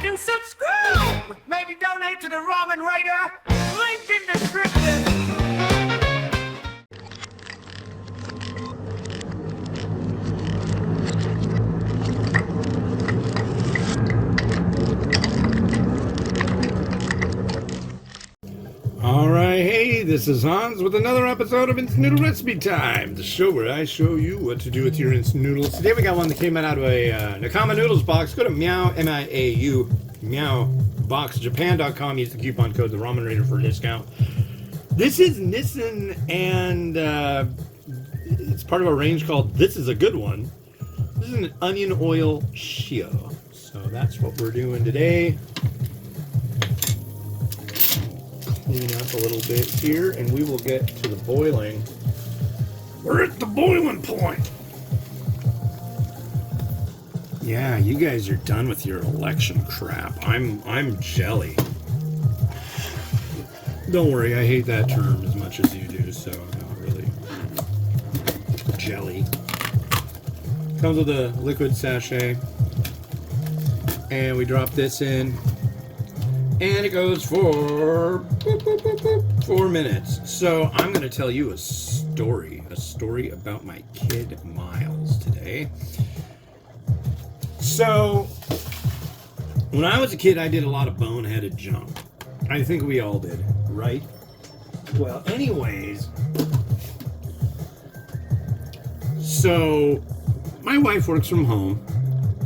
and subscribe! Maybe donate to the Ramen Writer. Link in description. Alright, hey, this is Hans with another episode of Instant Noodle Recipe Time, the show where I show you what to do with your instant noodles. Today we got one that came out of a Nakama Noodles box. Go to Meow, M-I-A-U, meowboxjapan.com. Use the coupon code the Ramen Raider for a discount. This is Nissin, and it's part of a range called This Is a Good One. This is an onion oil Shio. So that's what we're doing today. Clean up a little bit here, and we will get to the boiling. We're at the boiling point. Yeah, you guys are done with your election crap. I'm jelly. Don't worry, I hate that term as much as you do, so I'm not really jelly. Comes with a liquid sachet, and we drop this in. And it goes for 4 minutes. So I'm going to tell you a story about my kid Miles today. So when I was a kid, I did a lot of boneheaded junk. I think we all did, right? Well, anyways, so my wife works from home,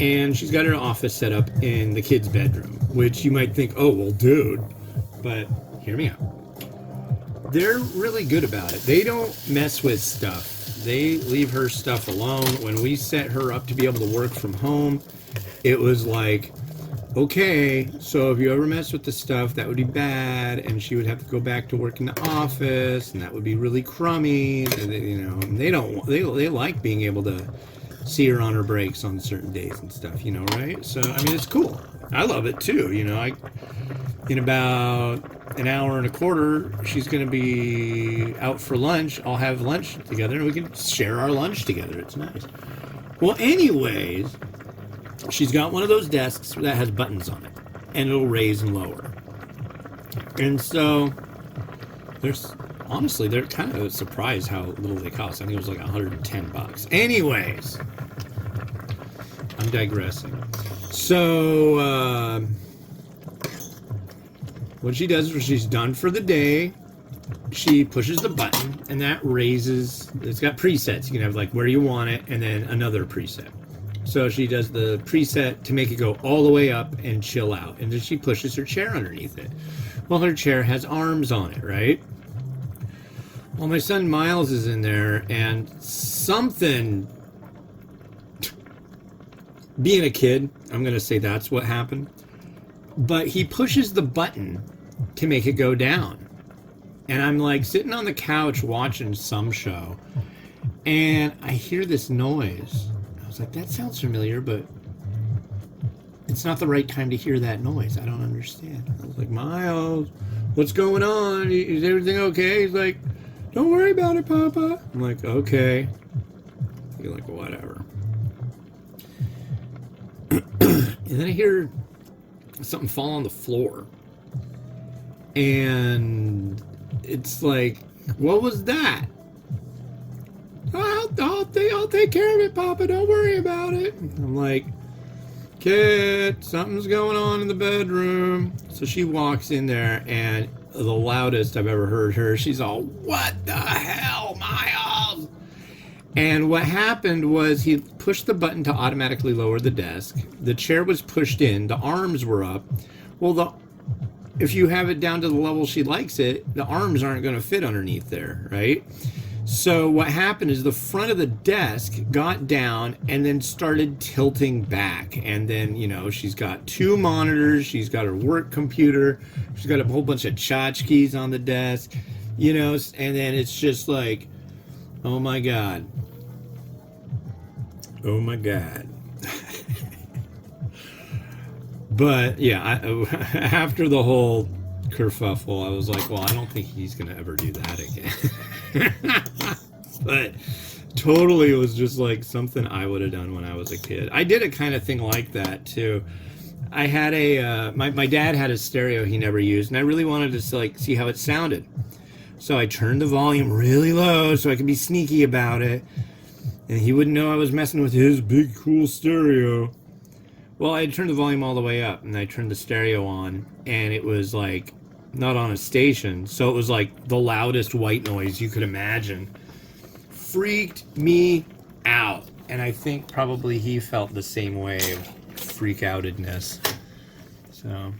and she's got her office set up in the kid's bedroom. Which you might think, oh, well, dude, but hear me out. They're really good about it. They don't mess with stuff. They leave her stuff alone. When we set her up to be able to work from home, it was like, okay, so if you ever mess with the stuff, that would be bad, and she would have to go back to work in the office, and that would be really crummy, and and they like being able to see her on her breaks on certain days and stuff, right? So, I mean, it's cool. I love it too, in about an hour and a quarter, she's going to be out for lunch. I'll have lunch together, and we can share our lunch together. It's nice. Well, anyways, she's got one of those desks that has buttons on it, and it'll raise and lower. And so, they're kind of surprised how little they cost. I think it was like $110. Anyways, I'm digressing. So, what she does is when she's done for the day, she pushes the button, and that raises, it's got presets. You can have like where you want it, and then another preset. So she does the preset to make it go all the way up and chill out, and then she pushes her chair underneath it. Well, her chair has arms on it, right? Well, my son Miles is in there, and something... Being a kid, I'm going to say that's what happened. But he pushes the button to make it go down. And I'm like sitting on the couch watching some show, and I hear this noise. I was like, that sounds familiar, but it's not the right time to hear that noise. I don't understand. I was like, Miles, what's going on? Is everything okay? He's like, don't worry about it, Papa. I'm like, okay. You're like, whatever. And then I hear something fall on the floor. And it's like, what was that? I'll take care of it, Papa. Don't worry about it. I'm like, kid, something's going on in the bedroom. So she walks in there, and the loudest I've ever heard her, she's all, what the hell, Miles? And what happened was he pushed the button to automatically lower the desk. The chair was pushed in. The arms were up. Well, if you have it down to the level she likes it, the arms aren't going to fit underneath there, right? So what happened is the front of the desk got down and then started tilting back. And then, she's got 2 monitors. She's got her work computer. She's got a whole bunch of tchotchkes on the desk, and then it's just like, oh my God. Oh my God. But yeah, after the whole kerfuffle, I was like, well, I don't think he's going to ever do that again. But totally, it was just like something I would have done when I was a kid. I did a kind of thing like that too. I had a my dad had a stereo he never used, and I really wanted to like see how it sounded. So I turned the volume really low so I could be sneaky about it, and he wouldn't know I was messing with his big cool stereo. Well, I turned the volume all the way up, and I turned the stereo on, and it was like not on a station, so it was like the loudest white noise you could imagine. Freaked me out, and I think probably he felt the same way of freak outedness. So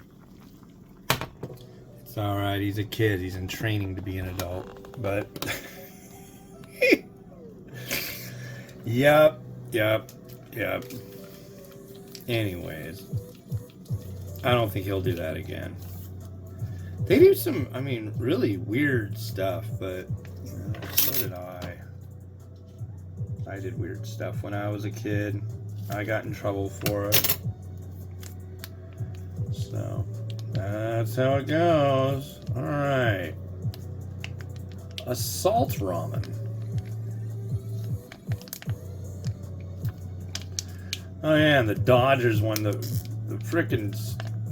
it's all right. He's a kid. He's in training to be an adult, but yep. Anyways, I don't think he'll do that again. They do some, I mean, really weird stuff, but so did I. I did weird stuff when I was a kid. I got in trouble for it. So, that's how it goes. Alright. Assault ramen. Oh yeah, and the Dodgers won the frickin'...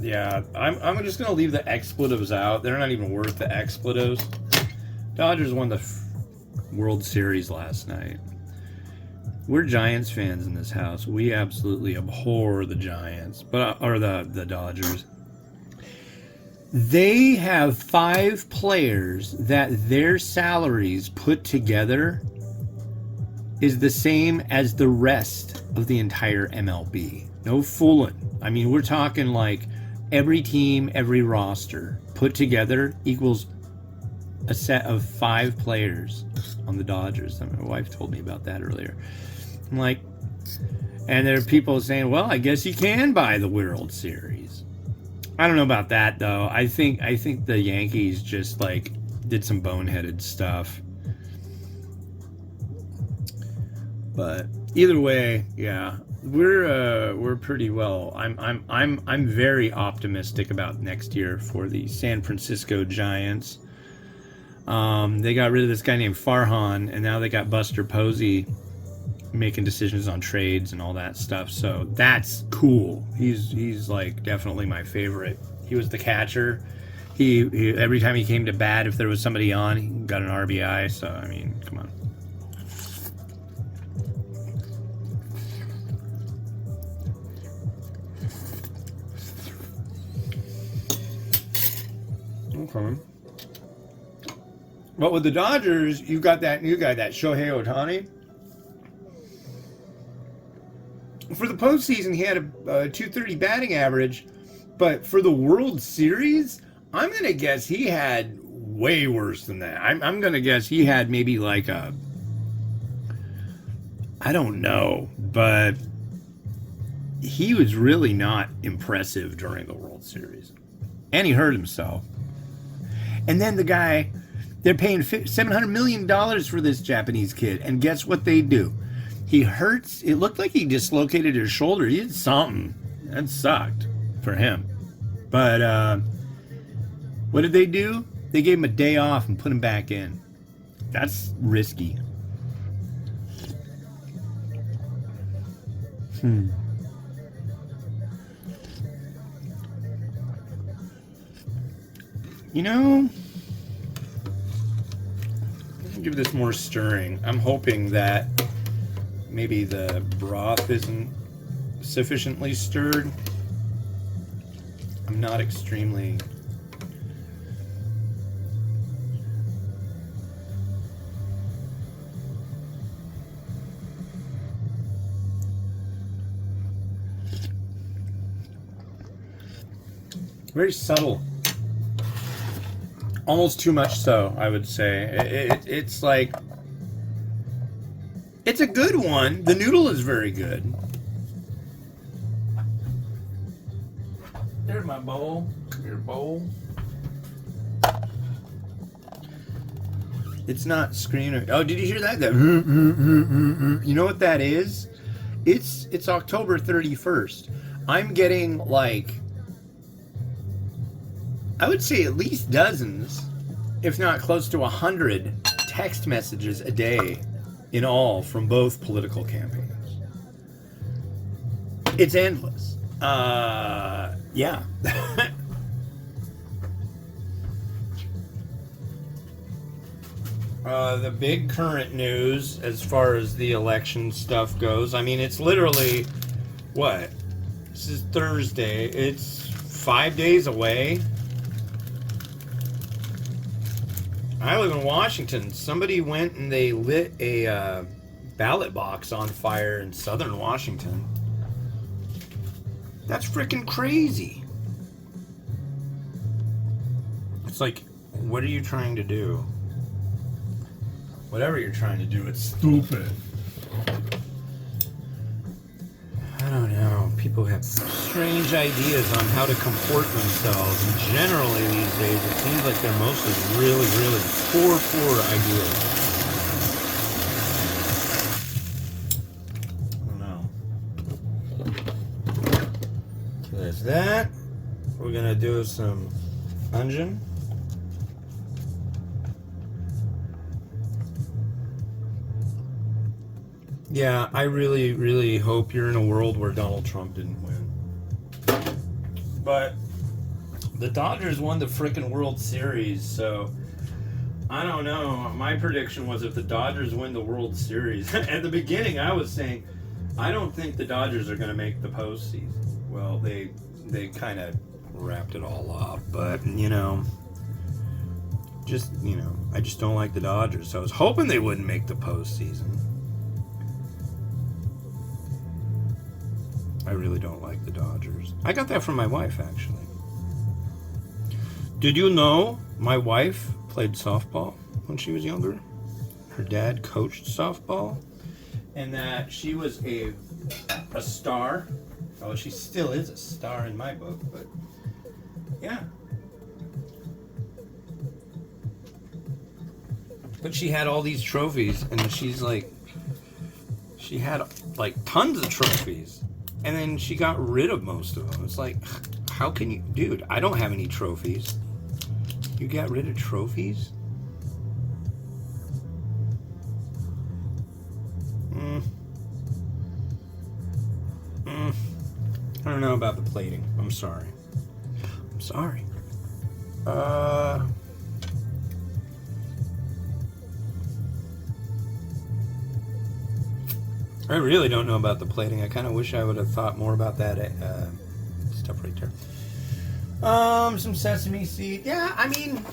Yeah, I'm just gonna leave the expletives out. They're not even worth the expletives. Dodgers won the World Series last night. We're Giants fans in this house. We absolutely abhor the Giants, or the Dodgers. They have 5 players that their salaries put together is the same as the rest of the entire MLB. No fooling. I mean, we're talking like every team, every roster put together equals a set of 5 players on the Dodgers. My wife told me about that earlier. I'm like, and there are people saying, well, I guess you can buy the World Series. I don't know about that though. I think the Yankees just like did some boneheaded stuff. But either way, yeah, we're pretty well. I'm very optimistic about next year for the San Francisco Giants. They got rid of this guy named Farhan, and now they got Buster Posey making decisions on trades and all that stuff. So that's cool. He's like definitely my favorite. He was the catcher. He every time he came to bat, if there was somebody on, he got an RBI. So I mean, come on. Okay. But with the Dodgers, you got that new guy, that Shohei Ohtani. For the postseason, he had a 230 batting average, but for the World Series, I'm going to guess he had way worse than that. I'm going to guess he had maybe like a, I don't know, but he was really not impressive during the World Series. And he hurt himself. And then the guy, they're paying $700 million for this Japanese kid, and guess what they do? He hurts. It looked like he dislocated his shoulder. He did something. That sucked for him. But what did they do? They gave him a day off and put him back in. That's risky. You know, give this more stirring. I'm hoping that maybe the broth isn't sufficiently stirred. I'm not extremely... Very subtle. Almost too much so, I would say. It's like... It's a good one. The noodle is very good. There's my bowl. Your bowl. It's not screaming. Oh, did you hear that? That you know what that is? It's October 31st. I'm getting like, I would say at least dozens, if not close to 100 text messages a day in all from both political campaigns. It's endless. Yeah. The big current news as far as the election stuff goes, I mean, it's literally, what? This is Thursday. It's 5 days away. I live in Washington. Somebody went and they lit a ballot box on fire in southern Washington. That's freaking crazy. It's like, what are you trying to do? Whatever you're trying to do, it's stupid. I don't know. People have strange ideas on how to comport themselves. And generally these days, it seems like they're mostly really, really poor ideas. I don't know. So there's that. We're going to do some onion. Yeah, I really, really hope you're in a world where Donald Trump didn't win. But the Dodgers won the frickin' World Series, so I don't know. My prediction was if the Dodgers win the World Series, at the beginning I was saying, I don't think the Dodgers are going to make the postseason. Well, they kind of wrapped it all up, but, I just don't like the Dodgers, so I was hoping they wouldn't make the postseason. I really don't like the Dodgers. I got that from my wife, actually. Did you know my wife played softball when she was younger? Her dad coached softball, and that she was a star. Oh, she still is a star in my book, but yeah. But she had all these trophies, and she had like tons of trophies. And then she got rid of most of them. It's like, how can you... Dude, I don't have any trophies. You got rid of trophies? I don't know about the plating. I'm sorry. I really don't know about the plating. I kind of wish I would have thought more about that stuff right there. Some sesame seed. Yeah, I mean,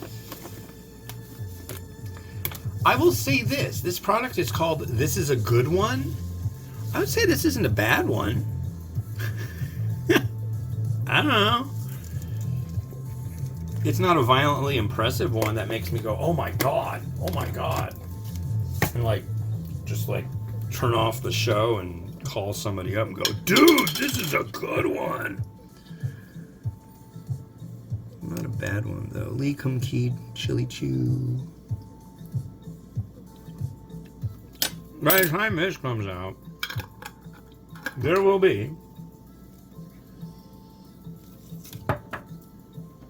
I will say this. This product is called This Is a Good One. I would say this isn't a bad one. I don't know. It's not a violently impressive one that makes me go, oh my God. And just turn off the show and call somebody up and go, dude, this is a good one. Not a bad one, though. Lee Kum Kee Chili Chew. By the time this comes out, there will be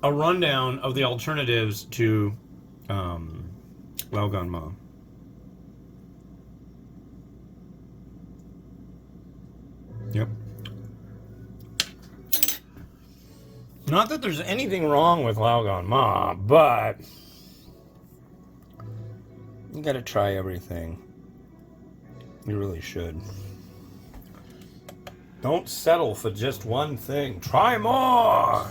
a rundown of the alternatives to Lao Gan Ma. Yep. Not that there's anything wrong with Lao Gan Ma, but you gotta try everything. You really should. Don't settle for just one thing. Try more!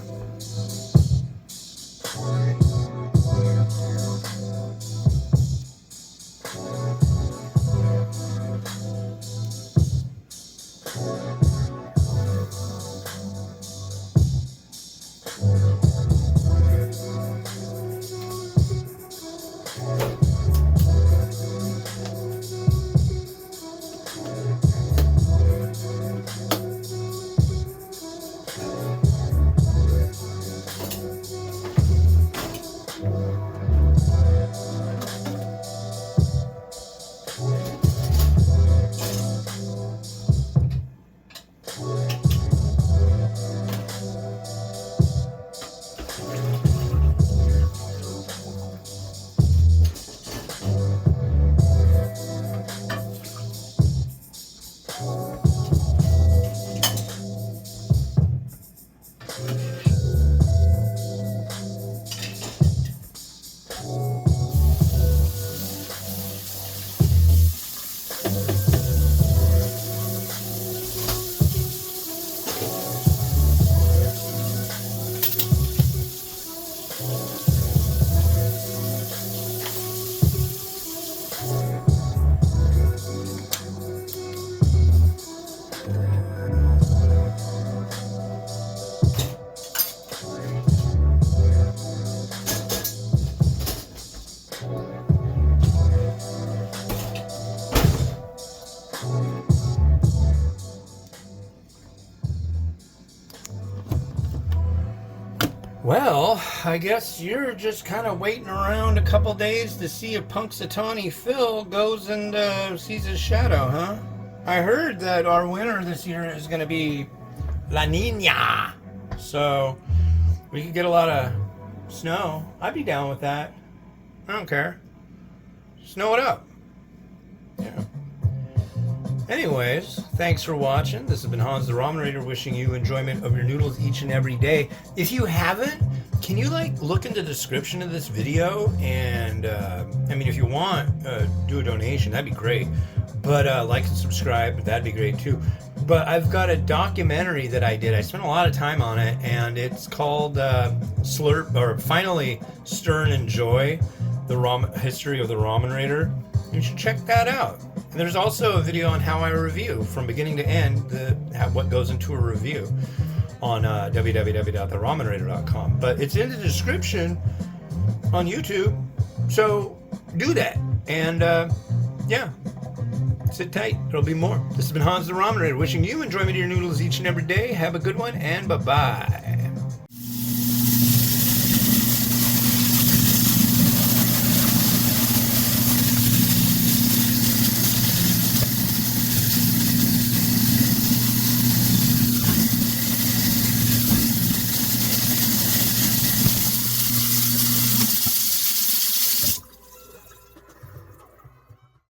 Well, I guess you're just kind of waiting around a couple days to see if Punxsutawney Phil goes and sees his shadow, huh? I heard that our winter this year is going to be La Nina. So we could get a lot of snow. I'd be down with that. I don't care. Snow it up. Yeah. Anyways, thanks for watching. This has been Hans the Ramen Raider wishing you enjoyment of your noodles each and every day. If you haven't, can you look in the description of this video and if you want, do a donation. That'd be great. But like and subscribe. That'd be great too. But I've got a documentary that I did. I spent a lot of time on it, and it's called Finally Stir and Enjoy the History of the Ramen Raider. You should check that out. And there's also a video on how I review from beginning to end, what goes into a review on www.theramenraider.com. But it's in the description on YouTube, so do that. And yeah, sit tight. There'll be more. This has been Hans the Ramen Raider wishing you enjoyment of your noodles each and every day. Have a good one, and bye-bye.